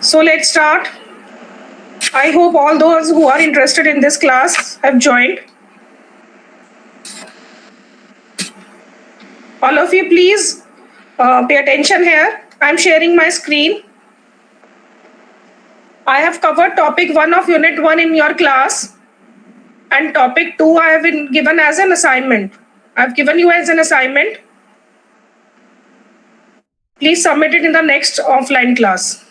So let's start. I hope all those who are interested in this class have joined. All of you, please pay attention here. I'm sharing my screen. I have covered topic 1 of unit 1 in your class, and topic 2 I have been given as an assignment. I've given you as an assignment. Please submit it in the next offline class.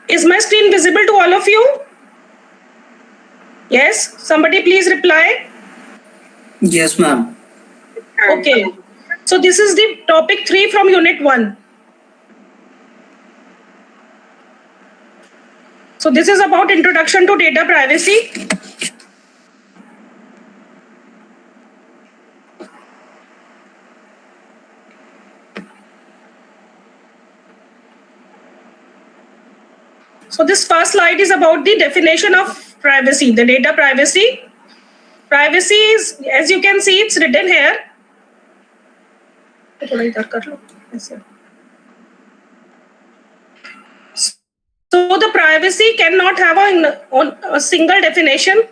Is my screen visible to all of you? Yes? Somebody please reply. Yes, ma'am. Okay. So this is the topic 3 from unit 1. So this is about introduction to data privacy. So this first slide is about the definition of privacy, the data privacy. Privacy is, as you can see, it's written here. So the privacy cannot have a single definition.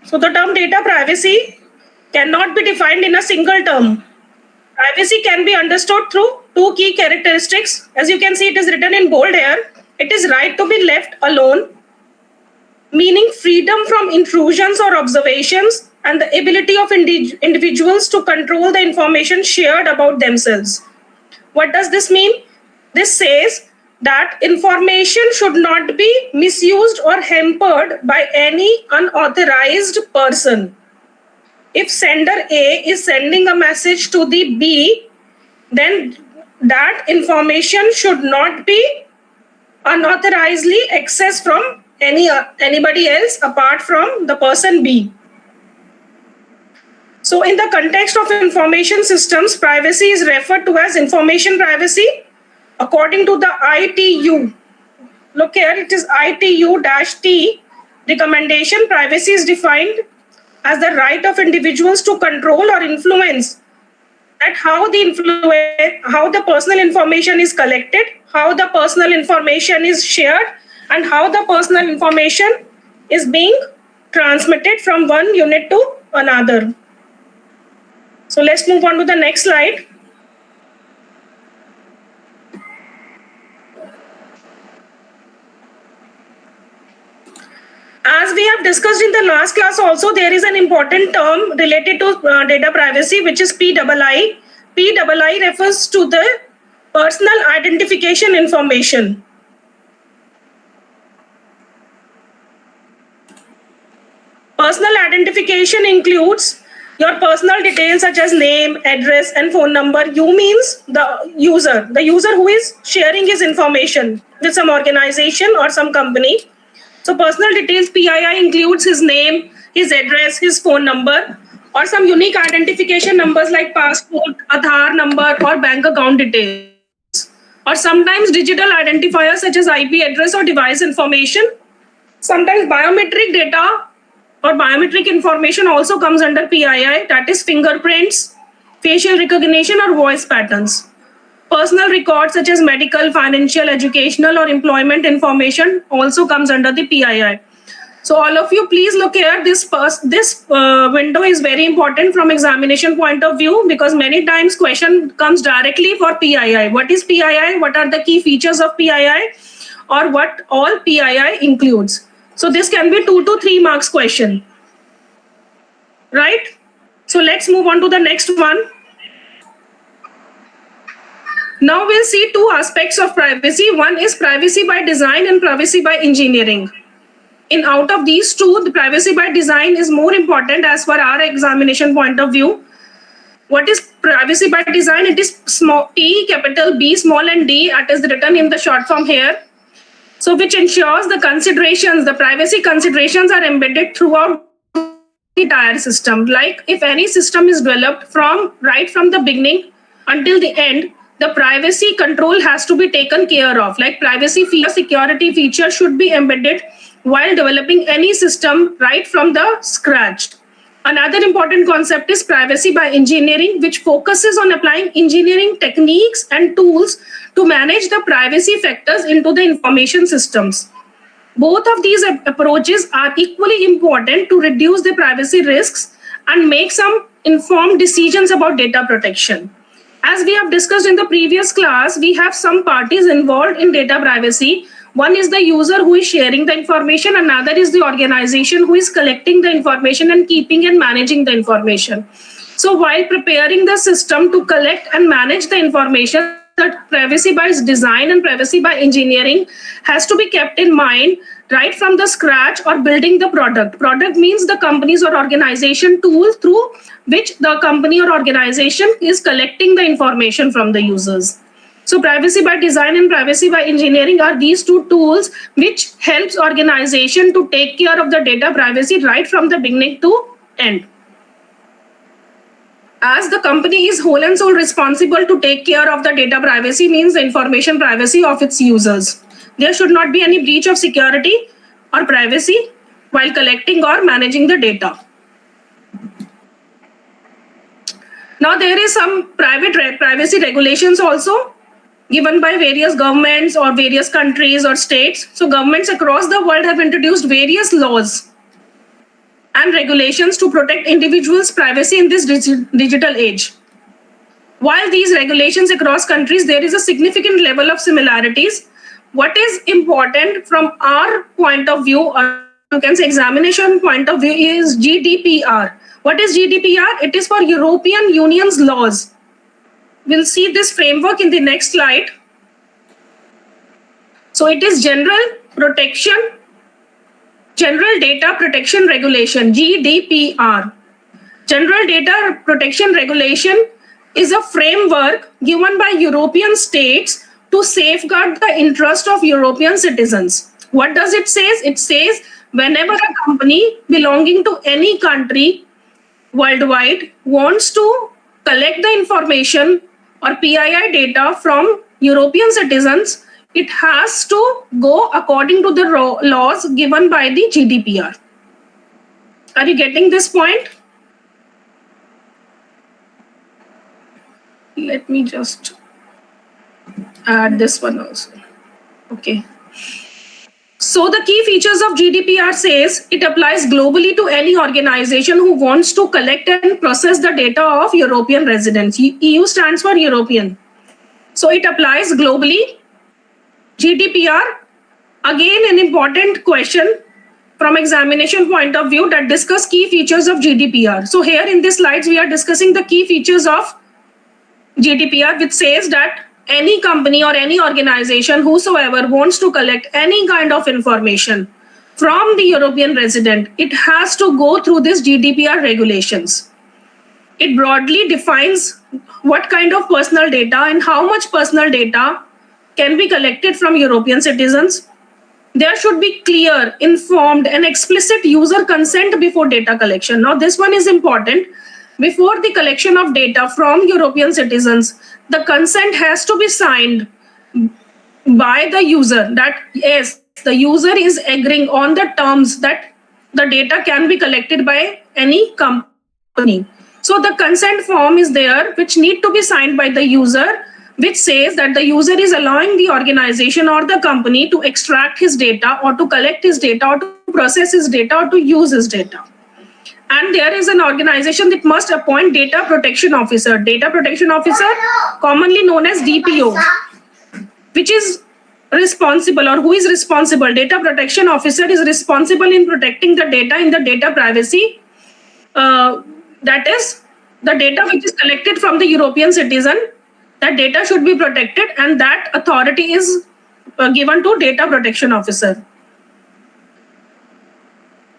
So the term data privacy cannot be defined in a single term. Privacy can be understood through two key characteristics. As you can see, it is written in bold here. It is right to be left alone, meaning freedom from intrusions or observations, and the ability of individuals to control the information shared about themselves. What does this mean? This says that information should not be misused or hampered by any unauthorized person. If sender A is sending a message to the B, then that information should not be unauthorizedly accessed from anybody else apart from the person B. So in the context of information systems, privacy is referred to as information privacy according to the ITU. Look here, it is ITU-T recommendation. Privacy is defined as the right of individuals to control or influence at how the personal information is collected, how the personal information is shared, and how the personal information is being transmitted from one unit to another. So let's move on to the next slide. As we have discussed in the last class also, there is an important term related to data privacy, which is PII. PII refers to the personal identification information. Personal identification includes your personal details such as name, address, and phone number. You means the user who is sharing his information with some organization or some company. So personal details PII includes his name, his address, his phone number, or some unique identification numbers like passport, Aadhaar number, or bank account details. Or sometimes digital identifiers such as IP address or device information. Sometimes biometric data or biometric information also comes under PII, that is fingerprints, facial recognition, or voice patterns. Personal records such as medical, financial, educational, or employment information also comes under the PII. So all of you, please look here. This window is very important from examination point of view because many times question comes directly for PII. What is PII? What are the key features of PII? Or what all PII includes? So this can be 2 to 3 marks question. Right? So let's move on to the next one. Now we'll see two aspects of privacy. One is privacy by design and privacy by engineering. Out of these two, the privacy by design is more important as per our examination point of view. What is privacy by design? It is small p, capital B, small and d, it is written in the short form here. So which ensures the considerations, the privacy considerations are embedded throughout the entire system. Like if any system is developed right from the beginning until the end, the privacy control has to be taken care of. Like privacy feature, security feature should be embedded while developing any system right from the scratch. Another important concept is privacy by engineering, which focuses on applying engineering techniques and tools to manage the privacy factors into the information systems. Both of these approaches are equally important to reduce the privacy risks and make some informed decisions about data protection. As we have discussed in the previous class, we have some parties involved in data privacy. One is the user who is sharing the information, another is the organization who is collecting the information and keeping and managing the information. So while preparing the system to collect and manage the information, that privacy by design and privacy by engineering has to be kept in mind right from the scratch or building the product. Product means the company's or organization tool through which the company or organization is collecting the information from the users. So privacy by design and privacy by engineering are these two tools which helps organization to take care of the data privacy right from the beginning to end. As the company is whole and sole responsible to take care of the data privacy, means the information privacy of its users. There should not be any breach of security or privacy while collecting or managing the data. Now there is some privacy regulations also given by various governments or various countries or states. So governments across the world have introduced various laws and regulations to protect individuals' privacy in this digital age. While these regulations across countries, there is a significant level of similarities. What is important from our point of view, or you can say examination point of view, is GDPR. What is GDPR? It is for European Union's laws. We'll see this framework in the next slide. So it is General Data Protection Regulation, GDPR. General Data Protection Regulation is a framework given by European states to safeguard the interest of European citizens. What does it say? It says whenever a company belonging to any country worldwide wants to collect the information or PII data from European citizens, it has to go according to the laws given by the GDPR. Are you getting this point? Let me just add this one also. Okay. So the key features of GDPR says it applies globally to any organization who wants to collect and process the data of European residents. EU stands for European. So it applies globally. GDPR, again an important question from examination point of view that discuss key features of GDPR. So here in these slides, we are discussing the key features of GDPR, which says that any company or any organization whosoever wants to collect any kind of information from the European resident, it has to go through this GDPR regulations. It broadly defines what kind of personal data and how much personal data can be collected from European citizens. There should be clear, informed, and explicit user consent before data collection. Now, this one is important. Before the collection of data from European citizens, the consent has to be signed by the user that yes, the user is agreeing on the terms that the data can be collected by any company. So the consent form is there, which need to be signed by the user, which says that the user is allowing the organization or the company to extract his data or to collect his data or to process his data or to use his data. And there is an organization that must appoint data protection officer. Data protection officer, commonly known as DPO, which is responsible or who is responsible. Data protection officer is responsible in protecting the data in the data privacy. That is the data which is collected from the European citizen that data should be protected, and that authority is given to data protection officer.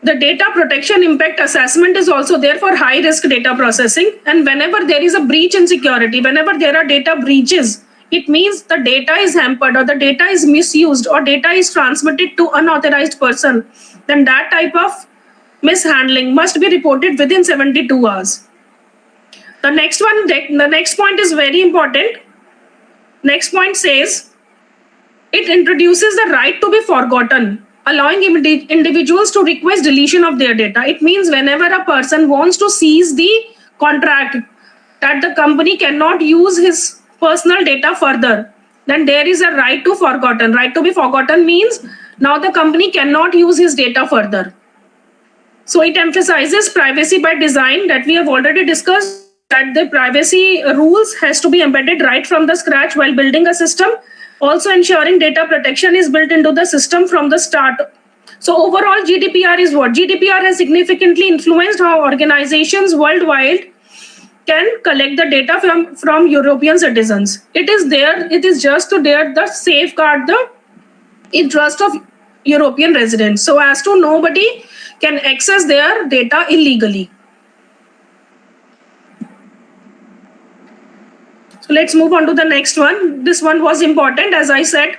The data protection impact assessment is also there for high risk data processing. And whenever there is a breach in security, whenever there are data breaches, it means the data is hampered or the data is misused or data is transmitted to unauthorized person, then that type of mishandling must be reported within 72 hours. The next point is very important. Next point says it introduces the right to be forgotten, allowing individuals to request deletion of their data. It means whenever a person wants to seize the contract that the company cannot use his personal data further, then there is a right to forgotten. Right to be forgotten means now the company cannot use his data further. So it emphasizes privacy by design that we have already discussed, that the privacy rules has to be embedded right from the scratch while building a system. Also ensuring data protection is built into the system from the start. So overall, GDPR is what? GDPR has significantly influenced how organizations worldwide can collect the data from European citizens. It is just to safeguard the interest of European residents, so as to nobody can access their data illegally. So let's move on to the next one. This one was important. As I said,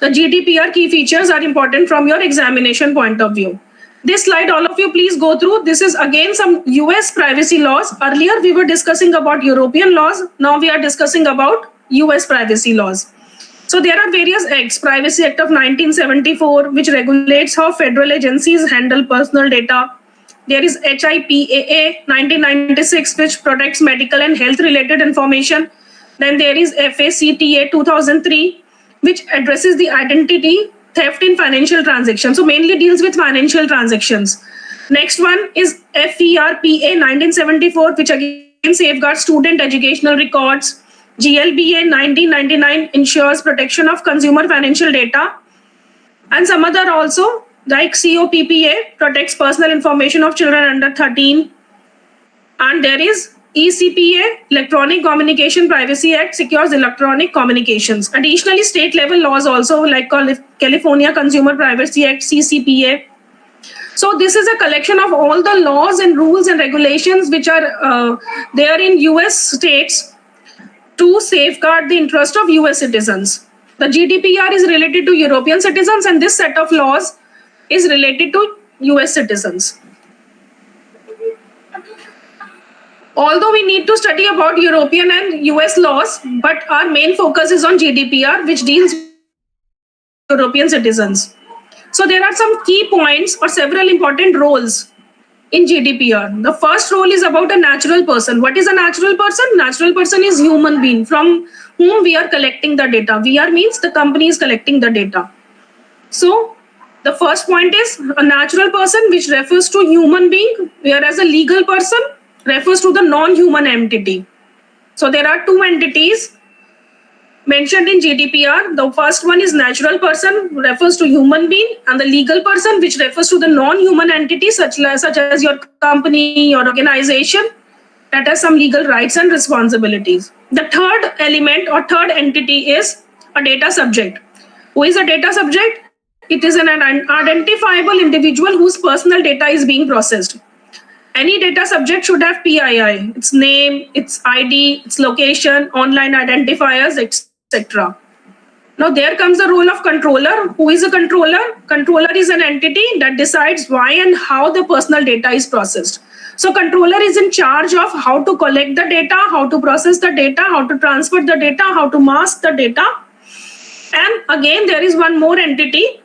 the GDPR key features are important from your examination point of view. This slide, all of you please go through. This is again some US privacy laws. Earlier we were discussing about European laws. Now we are discussing about US privacy laws. So there are various acts. Privacy Act of 1974, which regulates how federal agencies handle personal data. There is HIPAA 1996, which protects medical and health related information. Then there is FACTA 2003, which addresses the identity theft in financial transactions. So mainly deals with financial transactions. Next one is FERPA 1974, which again safeguards student educational records. GLBA 1999 ensures protection of consumer financial data. And some other also, like COPPA protects personal information of children under 13. And there is ECPA, Electronic Communication Privacy Act, secures electronic communications. Additionally, state level laws also, like California Consumer Privacy Act, CCPA. So this is a collection of all the laws and rules and regulations which are there in US states to safeguard the interest of US citizens. The GDPR is related to European citizens, and this set of laws is related to US citizens. Although we need to study about European and US laws, but our main focus is on GDPR, which deals with European citizens. So there are some key points or several important roles in GDPR. The first role is about a natural person. What is a natural person? Natural person is human being from whom we are collecting the data. VR means the company is collecting the data. So the first point is a natural person, which refers to human being, whereas a legal person refers to the non-human entity. So there are two entities mentioned in GDPR. The first one is natural person, refers to human being, and the legal person, which refers to the non-human entity, such as your company, your organization, that has some legal rights and responsibilities. The third element or third entity is a data subject. Who is a data subject? It is an identifiable individual whose personal data is being processed. Any data subject should have PII, its name, its ID, its location, online identifiers, etc. Now there comes the role of controller. Who is a controller? Controller is an entity that decides why and how the personal data is processed. So controller is in charge of how to collect the data, how to process the data, how to transfer the data, how to mask the data. And again, there is one more entity.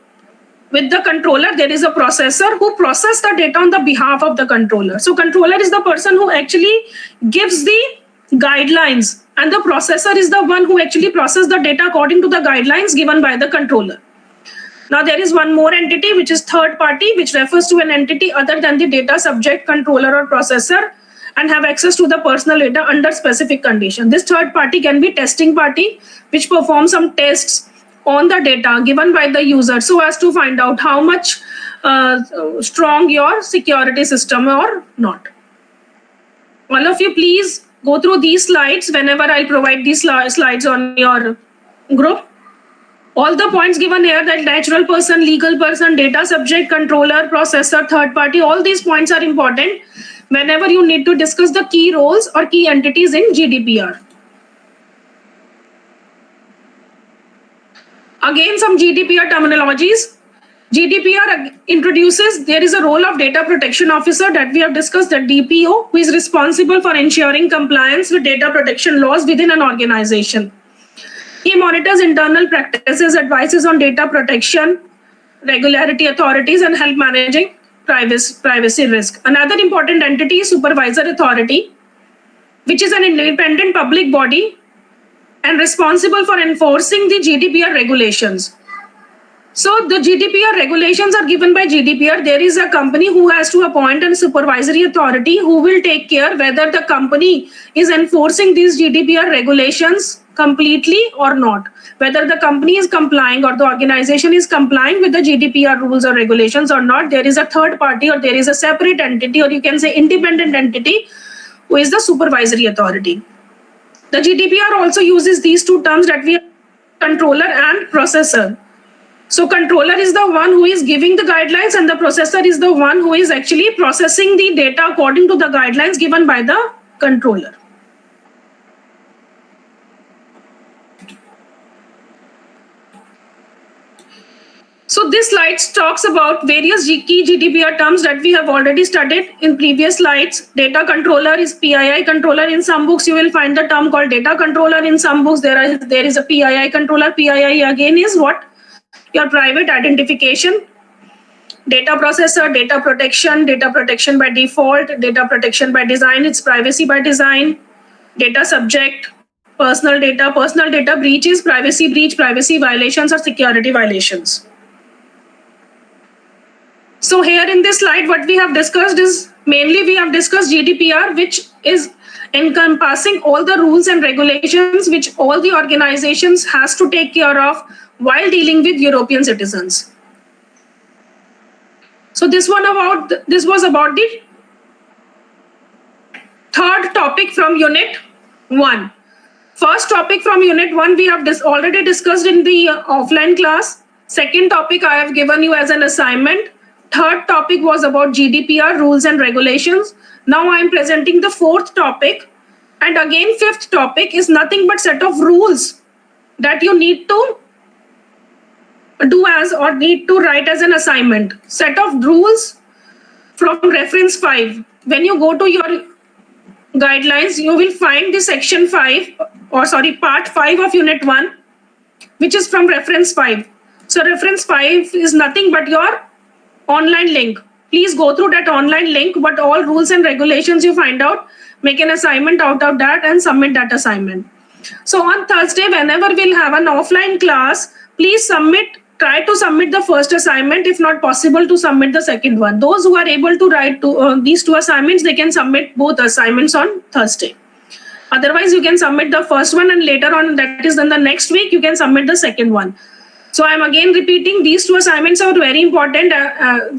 With the controller, there is a processor who processes the data on the behalf of the controller. So controller is the person who actually gives the guidelines, and the processor is the one who actually processes the data according to the guidelines given by the controller. Now there is one more entity, which is third party, which refers to an entity other than the data subject, controller, or processor, and have access to the personal data under specific conditions. This third party can be testing party, which performs some tests on the data given by the user, so as to find out how much strong your security system or not. All of you please go through these slides whenever I'll provide these slides on your group. All the points given here, that natural person, legal person, data subject, controller, processor, third party, all these points are important whenever you need to discuss the key roles or key entities in GDPR. Again, some GDPR terminologies. GDPR introduces, there is a role of data protection officer that we have discussed, the DPO, who is responsible for ensuring compliance with data protection laws within an organization. He monitors internal practices, advises on data protection, regulatory authorities, and help managing privacy risk. Another important entity is supervisor authority, which is an independent public body and responsible for enforcing the GDPR regulations. So the GDPR regulations are given by GDPR. There is a company who has to appoint a supervisory authority who will take care whether the company is enforcing these GDPR regulations completely or not, whether the company is complying or the organization is complying with the GDPR rules or regulations or not. There is a third party, or there is a separate entity, or you can say independent entity, who is the supervisory authority. The GDPR also uses these two terms that we have, controller and processor. So controller is the one who is giving the guidelines, and the processor is the one who is actually processing the data according to the guidelines given by the controller. So this slide talks about various key GDPR terms that we have already studied in previous slides. Data controller is PII controller. In some books, you will find the term called data controller. In some books, there is a PII controller. PII again is what? Your private identification. Data processor, data protection by default, data protection by design, it's privacy by design. Data subject, personal data breach is privacy breach, privacy violations, or security violations. So here in this slide, what we have discussed is, mainly we have discussed GDPR, which is encompassing all the rules and regulations which all the organizations has to take care of while dealing with European citizens. So this was about the third topic from Unit 1. First topic from Unit 1 we have already discussed in the offline class. Second topic I have given you as an assignment. Third topic was about GDPR rules and regulations. Now I am presenting the fourth topic. And again, fifth topic is nothing but set of rules that you need to do as, or need to write as an assignment. Set of rules from reference 5. When you go to your guidelines, you will find the section 5, or sorry, part 5 of Unit 1, which is from reference 5. So reference 5 is nothing but your online link. Please go through that online link, but all rules and regulations you find out, make an assignment out of that and submit that assignment. So on Thursday, whenever we'll have an offline class, please try to submit the first assignment. If not possible, to submit the second one. Those who are able to write these two assignments, they can submit both assignments on Thursday. Otherwise, you can submit the first one, and later on, that is then the next week, you can submit the second one. So I'm again repeating, these two assignments are very important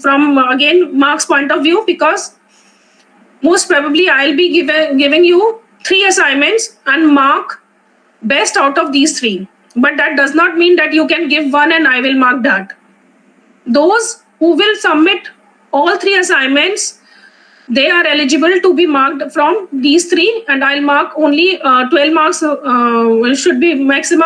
from, again, Mark's point of view, because most probably I'll be giving you 3 assignments and mark best out of these 3. But that does not mean that you can give one and I will mark that. Those who will submit all 3 assignments, they are eligible to be marked from these 3, and I'll mark only 12 marks should be maximum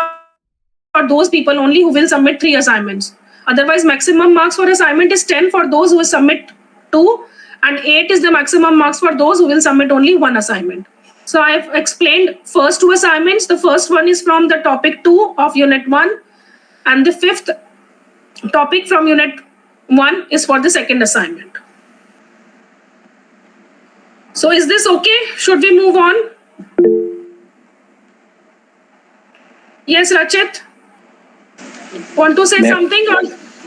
for those people only who will submit 3 assignments. Otherwise, maximum marks for assignment is 10 for those who will submit 2, and 8 is the maximum marks for those who will submit only 1 assignment. So I have explained first 2 assignments. The first one is from the topic 2 of Unit 1, and the 5th topic from Unit 1 is for the second assignment. So is this okay? Should we move on? Yes, Rachit? Want to say something? Or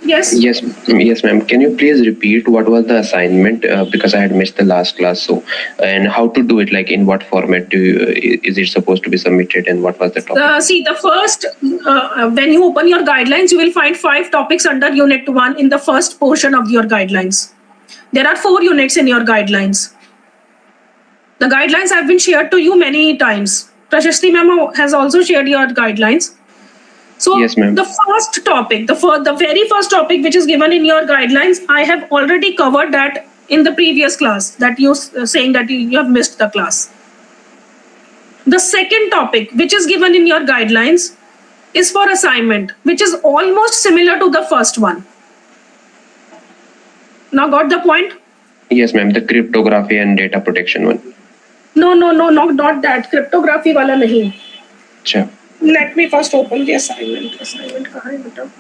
yes? Yes, ma'am. Can you please repeat what was the assignment? Because I had missed the last class. So, and how to do it? Like, in what format is it supposed to be submitted, and what was the topic? See, the first, when you open your guidelines, you will find 5 topics under Unit 1 in the first portion of your guidelines. There are 4 units in your guidelines. The guidelines have been shared to you many times. Prashasti ma'am has also shared your guidelines. So Yes, ma'am. the first topic, the very first topic which is given in your guidelines, I have already covered that in the previous class, that you saying that you have missed the class. The second topic which is given in your guidelines is for assignment, which is almost similar to the first one. Now got the point? Yes, ma'am. The cryptography and data protection one. No, not that. Cryptography wala nahi. Sure. Let me first open the assignment. Assignment kahan hai beta?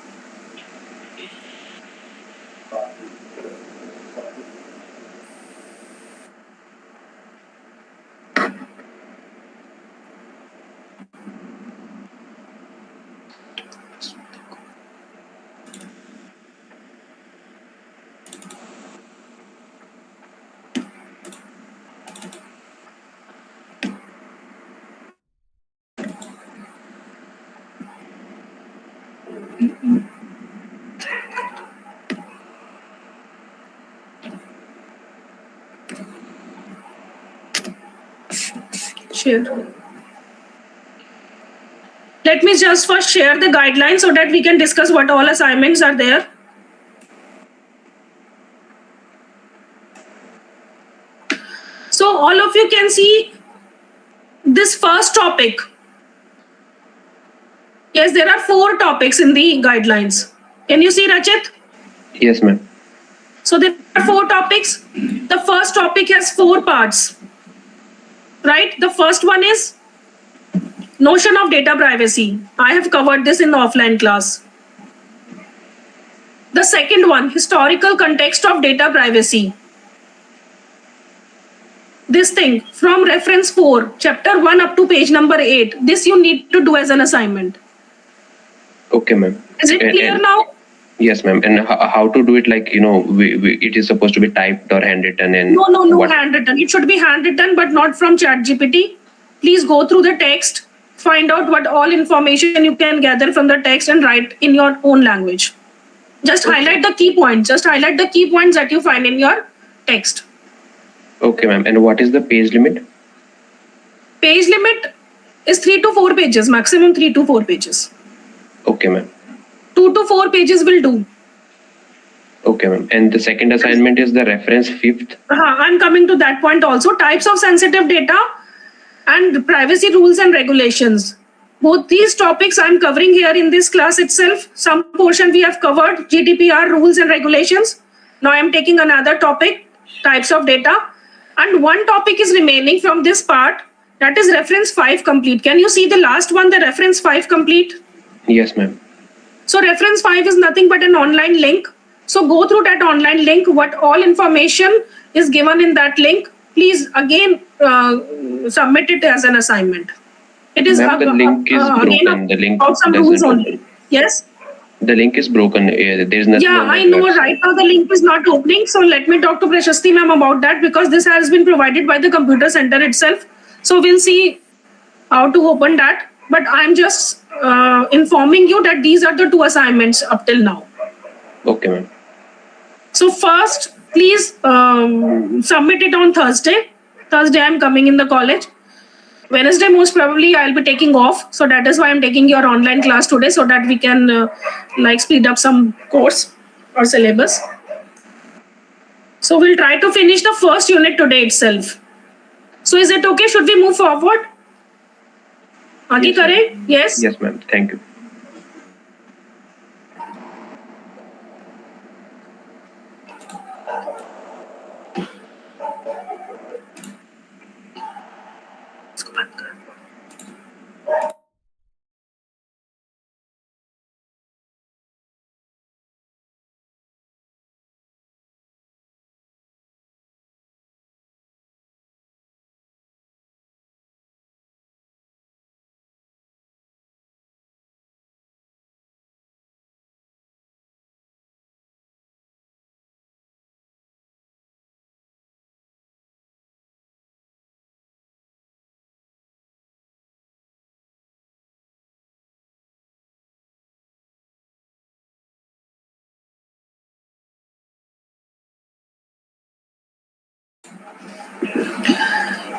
Share. Let me just first share the guidelines so that we can discuss what all assignments are there. So all of you can see this first topic. Yes, there are 4 topics in the guidelines. Can you see, Rachit? Yes, ma'am. So there are 4 topics. The first topic has 4 parts. Right? The first one is notion of data privacy. I have covered this in the offline class. The second one, historical context of data privacy. This thing from reference 4, chapter 1 up to page number 8. This you need to do as an assignment. Okay, ma'am. Is it clear now? Yes, ma'am. And how to do it? Like, it is supposed to be typed or handwritten, and No, handwritten. It should be handwritten, but not from ChatGPT. Please go through the text, find out what all information you can gather from the text and write in your own language. Just highlight the key points. Just highlight the key points that you find in your text. Okay, ma'am. And what is the page limit? Page limit is 3 to 4 pages, maximum 3 to 4 pages. Okay, ma'am. 2 to 4 pages will do. Okay, ma'am. And the second assignment is the reference 5th. I'm coming to that point also. Types of sensitive data and privacy rules and regulations. Both these topics I'm covering here in this class itself. Some portion we have covered, GDPR rules and regulations. Now I'm taking another topic, types of data. And one topic is remaining from this part, that is reference 5 complete. Can you see the last one, the reference 5 complete? Yes, ma'am. So reference 5 is nothing but an online link. So go through that online link, what all information is given in that link. Please again submit it as an assignment. It is Ma'am, the link is broken. The link about some rules only. Yes? The link is broken. There's nothing. Yeah, I know. Right now the link is not opening. So let me talk to Prashasti ma'am about that, because this has been provided by the computer center itself. So we'll see how to open that. But I'm just informing you that these are the 2 assignments up till now. Okay, ma'am. So first, please submit it on Thursday. Thursday I'm coming in the college. Wednesday most probably I'll be taking off. So that is why I'm taking your online class today, so that we can speed up some course or syllabus. So we'll try to finish the first unit today itself. So is it okay? Should we move forward? Aage kare? Yes? Yes, ma'am. Thank you.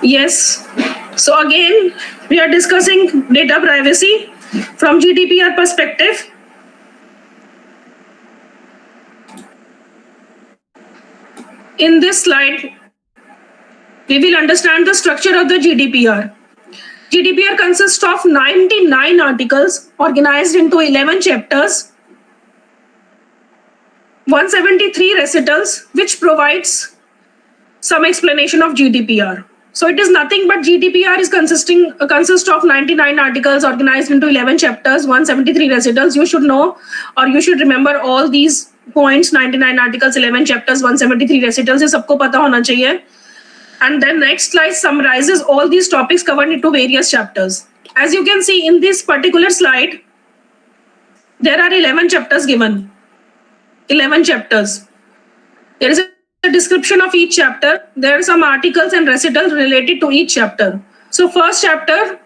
Yes. So again, we are discussing data privacy from GDPR perspective. In this slide, we will understand the structure of the GDPR. GDPR consists of 99 articles organized into 11 chapters, 173 recitals, which provides some explanation of GDPR. So it is nothing but GDPR is consists of 99 articles organized into 11 chapters, 173 recitals. You should know, or you should remember all these points: 99 articles, 11 chapters, 173 recitals. ये सबको पता होना चाहिए. And then next slide summarizes all these topics covered into various chapters. As you can see in this particular slide, there are 11 chapters given. 11 chapters. There is a description of each chapter. There are some articles and recitals related to each chapter. So first chapter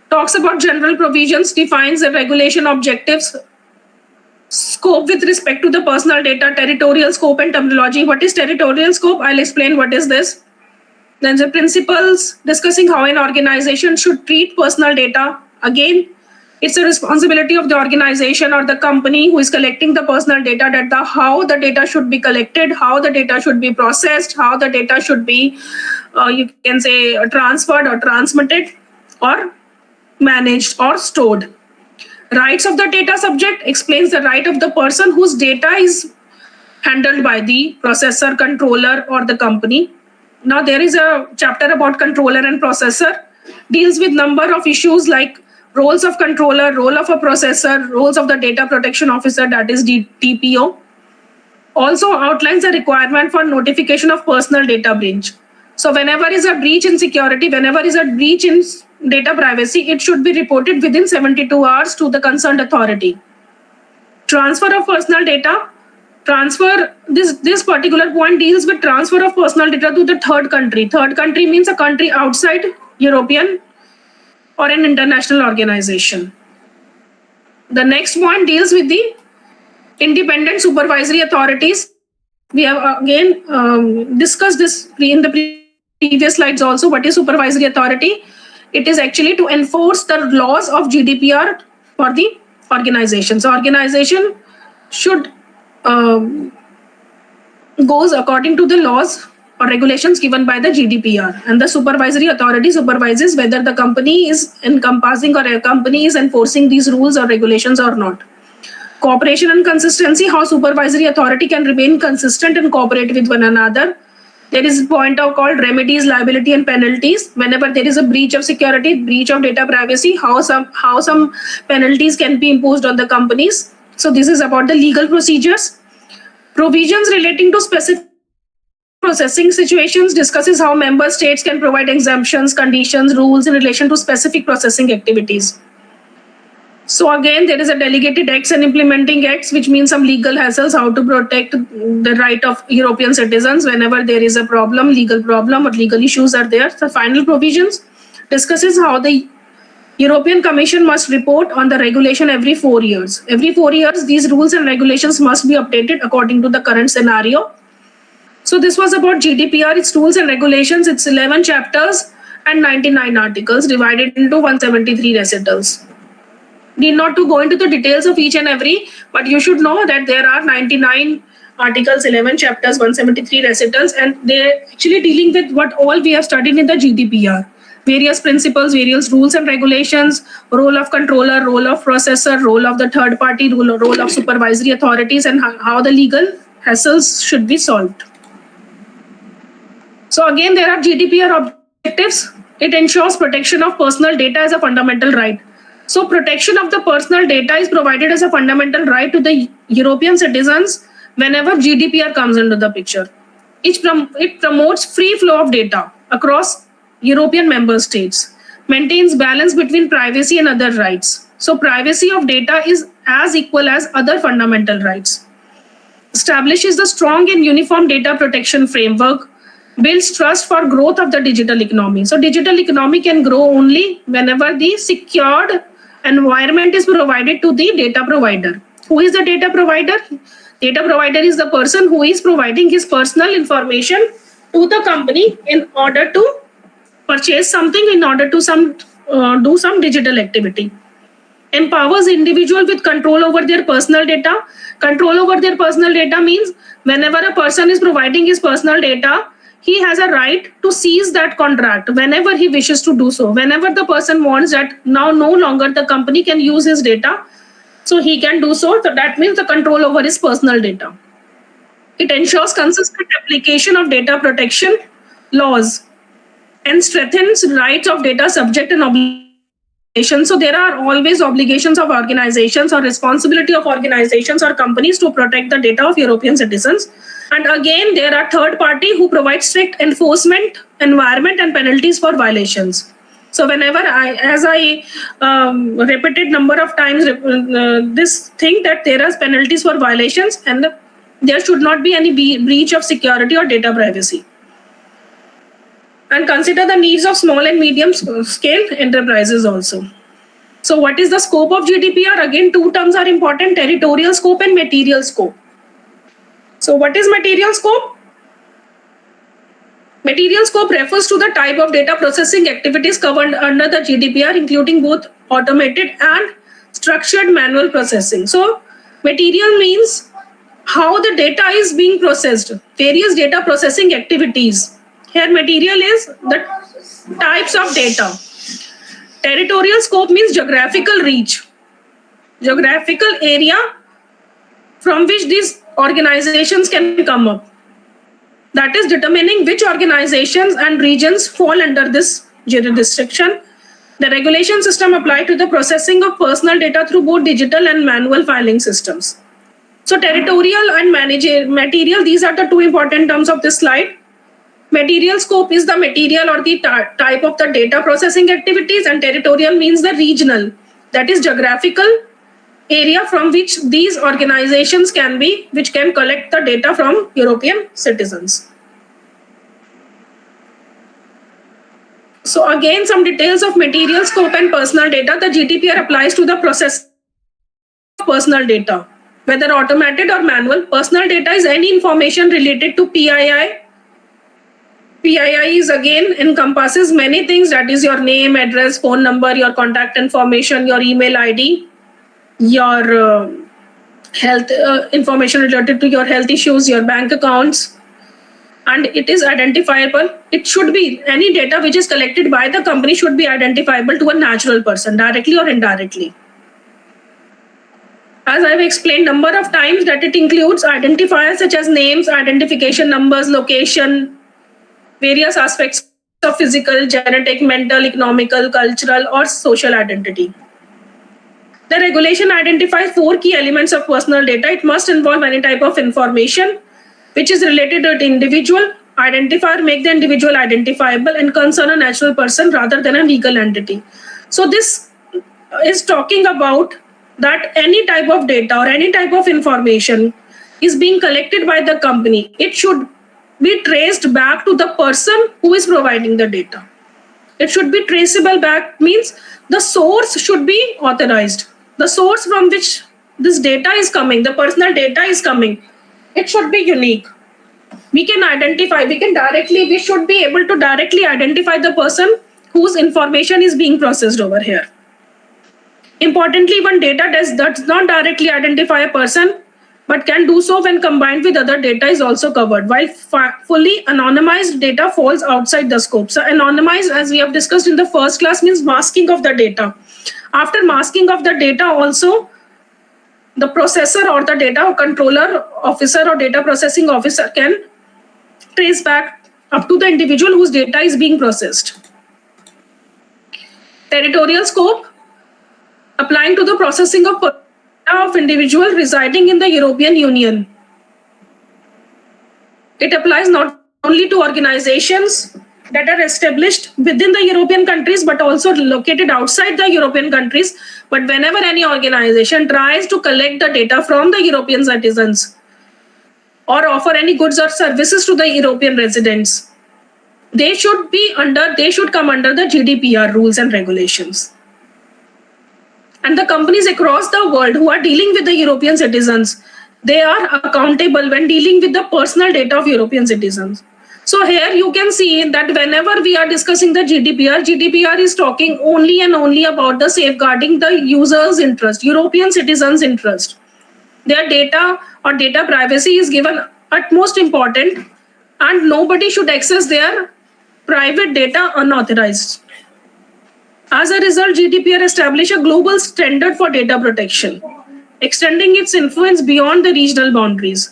talks about general provisions, defines the regulation objectives, scope with respect to the personal data, territorial scope and terminology. What is territorial scope? I'll explain what is this. Then the principles discussing how an organization should treat personal data. Again, it's a responsibility of the organization or the company who is collecting the personal data, that how the data should be collected, how the data should be processed, how the data should be, you can say, transferred or transmitted or managed or stored. Rights of the data subject explains the right of the person whose data is handled by the processor, controller, or the company. Now there is a chapter about controller and processor, deals with number of issues like roles of controller, role of a processor, roles of the data protection officer, that is DPO. Also outlines the requirement for notification of personal data breach. So whenever is a breach in security, whenever is a breach in data privacy, it should be reported within 72 hours to the concerned authority. Transfer of personal data. This particular point deals with transfer of personal data to the third country. Third country means a country outside European or an international organization. The next point deals with the independent supervisory authorities. We have again discussed this in the previous slides also. What is supervisory authority? It is actually to enforce the laws of GDPR for the organization. So organization should goes according to the laws or regulations given by the GDPR, and the supervisory authority supervises whether the company is encompassing or a company is enforcing these rules or regulations or not. Cooperation and consistency, how supervisory authority can remain consistent and cooperate with one another. There is a point called remedies, liability and penalties. Whenever there is a breach of security, breach of data privacy, how some penalties can be imposed on the companies. So this is about the legal procedures. Provisions relating to specific processing situations discusses how member states can provide exemptions, conditions, rules in relation to specific processing activities. So again, there is a delegated acts and implementing acts, which means some legal hassles, how to protect the right of European citizens whenever there is a problem, legal problem or legal issues are there. The final provisions discusses how the European Commission must report on the regulation every 4 years. Every 4 years, these rules and regulations must be updated according to the current scenario. So this was about GDPR, its rules and regulations. It's 11 chapters and 99 articles divided into 173 recitals. Need not to go into the details of each and every, but you should know that there are 99 articles, 11 chapters, 173 recitals, and they're actually dealing with what all we have studied in the GDPR. Various principles, various rules and regulations, role of controller, role of processor, role of the third party, role of supervisory authorities, and how the legal hassles should be solved. So again, there are GDPR objectives. It ensures protection of personal data as a fundamental right. So protection of the personal data is provided as a fundamental right to the European citizens whenever GDPR comes into the picture. It promotes free flow of data across European member states, maintains balance between privacy and other rights. So privacy of data is as equal as other fundamental rights. Establishes the strong and uniform data protection framework, builds trust for growth of the digital economy. So digital economy can grow only whenever the secured environment is provided to the data provider. Who is the data provider? Data provider is the person who is providing his personal information to the company in order to purchase purchase something in order to do some digital activity. Empowers individual with control over their personal data. Control over their personal data means whenever a person is providing his personal data, he has a right to seize that contract whenever he wishes to do so. Whenever the person wants that now no longer the company can use his data, so he can do so. So that means the control over his personal data. It ensures consistent application of data protection laws and strengthens rights of data subject and obligations. So there are always obligations of organizations or responsibility of organizations or companies to protect the data of European citizens. And again, there are third party who provide strict enforcement, environment and penalties for violations. So whenever as I repeated number of times this thing that there are penalties for violations and there should not be any breach of security or data privacy. And consider the needs of small and medium scale enterprises also. So what is the scope of GDPR? Again, two terms are important: territorial scope and material scope. So what is material scope? Material scope refers to the type of data processing activities covered under the GDPR, including both automated and structured manual processing. So material means how the data is being processed, various data processing activities. Here material is the types of data. Territorial scope means geographical reach, geographical area from which these organizations can come up. That is determining which organizations and regions fall under this jurisdiction. The regulation system applied to the processing of personal data through both digital and manual filing systems. So territorial and material, these are the two important terms of this slide. Material scope is the material or the type of the data processing activities, and territorial means the regional, that is geographical area from which these organizations which can collect the data from European citizens. So again, some details of material scope and personal data. The GDPR applies to the process of personal data, whether automated or manual. Personal data is any information related to PII. PII is again encompasses many things, that is your name, address, phone number, your contact information, your email ID, your health information related to your health issues, your bank accounts, and it is identifiable. It should be any data which is collected by the company should be identifiable to a natural person, directly or indirectly. As I've explained number of times, that it includes identifiers such as names, identification numbers, location, various aspects of physical, genetic, mental, economical, cultural, or social identity. The regulation identifies 4 key elements of personal data. It must involve any type of information which is related to the individual. Identifier make the individual identifiable and concern a natural person rather than a legal entity. So this is talking about that any type of data or any type of information is being collected by the company. It should be traced back to the person who is providing the data. It should be traceable back, means the source should be authorized. The source from which this data is coming, the personal data is coming, it should be unique. We can identify, we should be able to directly identify the person whose information is being processed over here. Importantly, when data does not directly identify a person, but can do so when combined with other data is also covered, while fully anonymized data falls outside the scope. So anonymized, as we have discussed in the first class, means masking of the data. After masking of the data also, the processor or the data controller officer or data processing officer can trace back up to the individual whose data is being processed. Territorial scope, applying to the processing of individual residing in the European Union. It applies not only to organizations that are established within the European countries, but also located outside the European countries. But whenever any organization tries to collect the data from the European citizens or offer any goods or services to the European residents, they should come under the GDPR rules and regulations. And the companies across the world who are dealing with the European citizens, they are accountable when dealing with the personal data of European citizens. So here you can see that whenever we are discussing the GDPR, GDPR is talking only and only about the safeguarding the user's interest, European citizens' interest. Their data or data privacy is given utmost important, and nobody should access their private data unauthorized. As a result, GDPR established a global standard for data protection, extending its influence beyond the regional boundaries.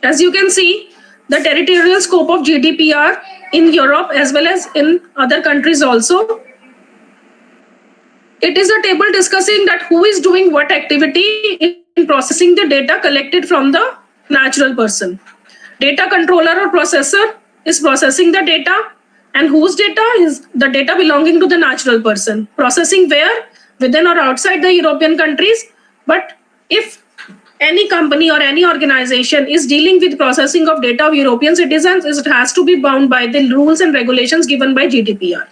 As you can see, the territorial scope of GDPR in Europe as well as in other countries also. It is a table discussing that who is doing what activity in processing the data collected from the natural person. Data controller or processor is processing the data, and whose data is the data belonging to the natural person. Processing where? Within or outside the European countries. But if any company or any organization is dealing with processing of data of European citizens, it has to be bound by the rules and regulations given by GDPR.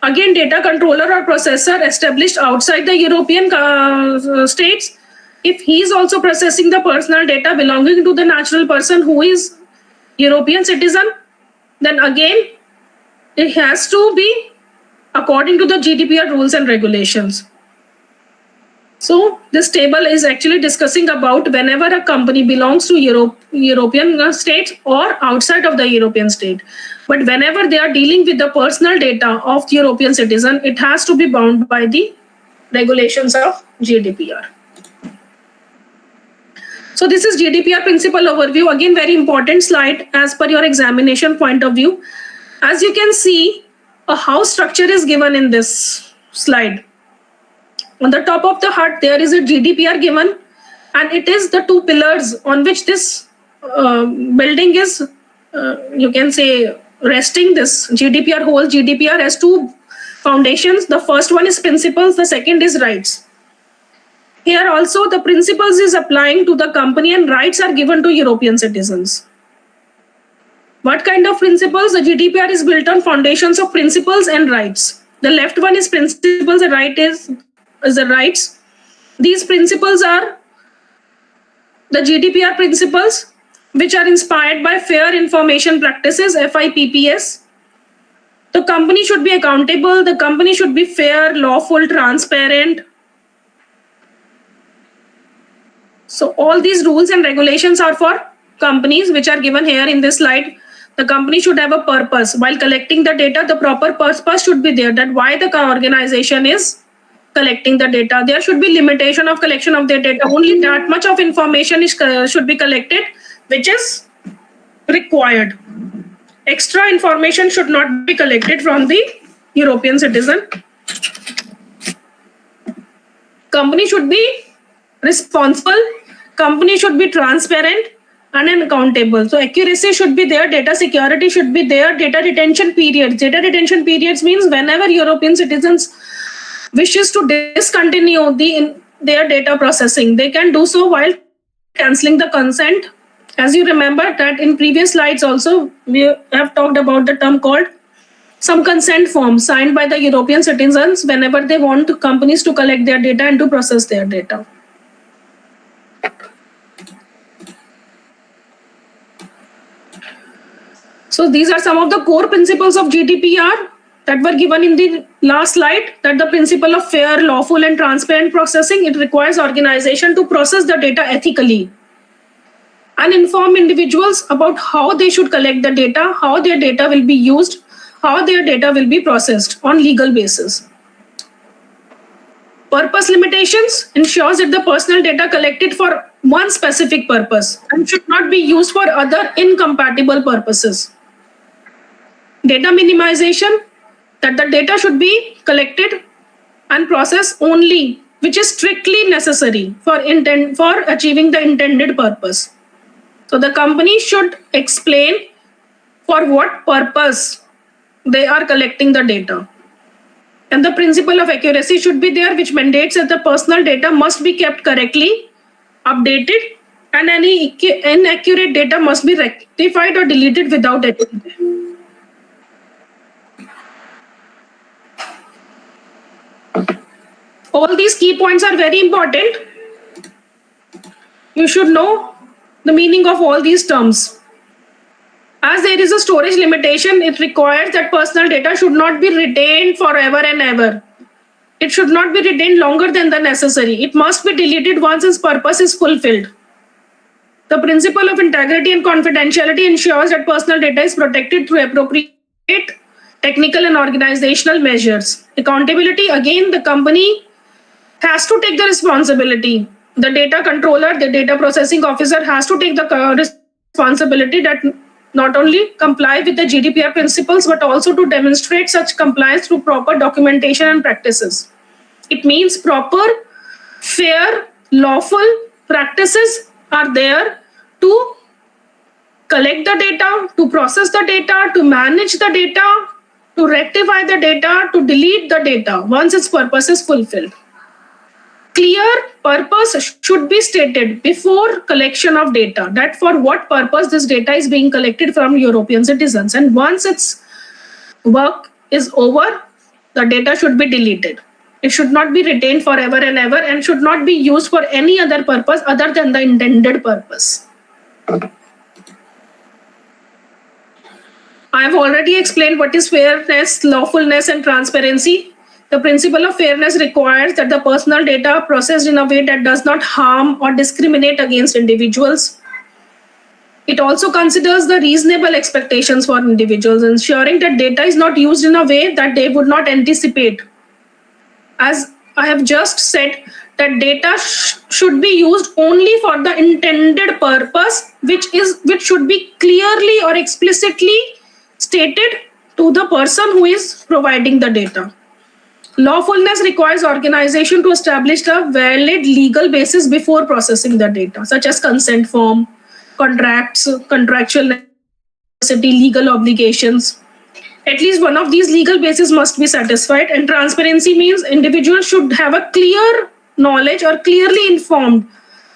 Again, data controller or processor established outside the European states, if he is also processing the personal data belonging to the natural person who is European citizen, then again, it has to be according to the GDPR rules and regulations. So this table is actually discussing about whenever a company belongs to European states or outside of the European state. But whenever they are dealing with the personal data of the European citizen, it has to be bound by the regulations of GDPR. So this is GDPR principle overview. Again, very important slide as per your examination point of view. As you can see, a house structure is given in this slide. On the top of the hut, there is a GDPR given, and it is the two pillars on which this building is, you can say, resting. This GDPR, whole GDPR has two foundations. The first one is principles, the second is rights. Here also the principles is applying to the company and rights are given to European citizens. What kind of principles? The GDPR is built on foundations of principles and rights. The left one is principles, the right is the rights. These principles are the GDPR principles, which are inspired by fair information practices, FIPPS. The company should be accountable, the company should be fair, lawful, transparent. So all these rules and regulations are for companies, which are given here in this slide. The company should have a purpose. While collecting the data, the proper purpose should be there, that why the organization is collecting the data. There should be limitation of collection of their data. Only that much of information is should be collected, which is required. Extra information should not be collected from the European citizen. Company should be responsible. Company should be transparent and accountable. So accuracy should be there, data security should be there, data retention periods. Data retention periods means whenever European citizens wishes to discontinue their data processing, they can do so while cancelling the consent. As you remember that in previous slides also, we have talked about the term called some consent forms signed by the European citizens whenever they want companies to collect their data and to process their data. So these are some of the core principles of GDPR that were given in the last slide, that the principle of fair, lawful and transparent processing, it requires organization to process the data ethically and inform individuals about how they should collect the data, how their data will be used, how their data will be processed on legal basis. Purpose limitations ensures that the personal data collected for one specific purpose and should not be used for other incompatible purposes. Data minimization, that the data should be collected and processed only which is strictly necessary for achieving the intended purpose. So the company should explain for what purpose they are collecting the data. And the principle of accuracy should be there, which mandates that the personal data must be kept correctly, updated, and any inaccurate data must be rectified or deleted without editing. All these key points are very important. You should know the meaning of all these terms. As there is a storage limitation, it requires that personal data should not be retained forever and ever. It should not be retained longer than the necessary. It must be deleted once its purpose is fulfilled. The principle of integrity and confidentiality ensures that personal data is protected through appropriate technical and organizational measures. Accountability, again, the company has to take the responsibility. The data controller, the data processing officer has to take the responsibility that not only comply with the GDPR principles, but also to demonstrate such compliance through proper documentation and practices. It means proper, fair, lawful practices are there to collect the data, to process the data, to manage the data, to rectify the data, to delete the data once its purpose is fulfilled. Clear purpose should be stated before collection of data, that for what purpose this data is being collected from European citizens. And once its work is over, the data should be deleted. It should not be retained forever and ever and should not be used for any other purpose other than the intended purpose. I have already explained what is fairness, lawfulness, and transparency. The principle of fairness requires that the personal data processed in a way that does not harm or discriminate against individuals. It also considers the reasonable expectations for individuals, ensuring that data is not used in a way that they would not anticipate. As I have just said, that data should be used only for the intended purpose, which should be clearly or explicitly stated to the person who is providing the data. Lawfulness requires organization to establish a valid legal basis before processing the data, such as consent form, contracts, contractual necessity, legal obligations. At least one of these legal bases must be satisfied, and transparency means individuals should have a clear knowledge or clearly informed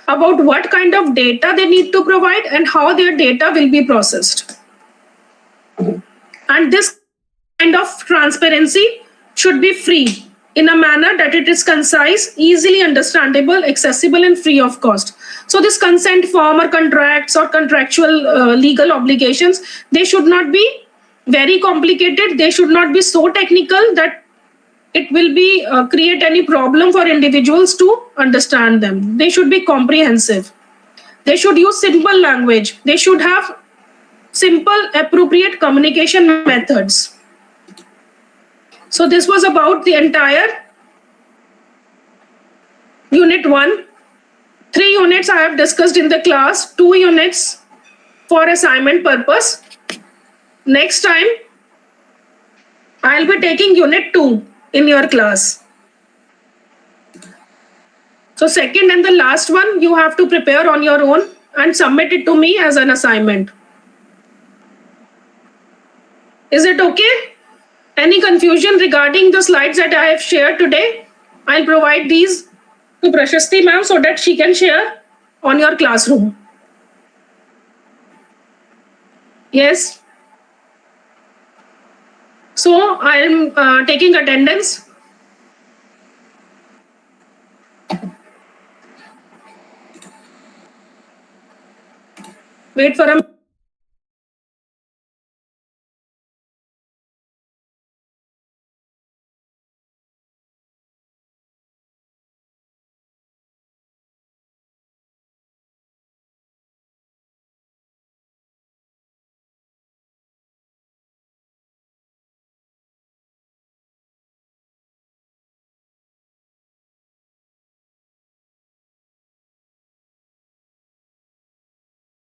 about what kind of data they need to provide and how their data will be processed. And this kind of transparency should be free in a manner that it is concise, easily understandable, accessible, and free of cost. So this consent form or contracts or contractual legal obligations, they should not be very complicated. They should not be so technical that it will be create any problem for individuals to understand them. They should be comprehensive. They should use simple language. They should have simple, appropriate communication methods. So this was about the entire Unit 1. 3 units I have discussed in the class, 2 units for assignment purpose. Next time, I'll be taking Unit 2 in your class. So second and the last one, you have to prepare on your own and submit it to me as an assignment. Is it okay? Any confusion regarding the slides that I have shared today? I'll provide these to Prashasti ma'am so that she can share on your classroom. Yes. So I'm taking attendance. Wait for a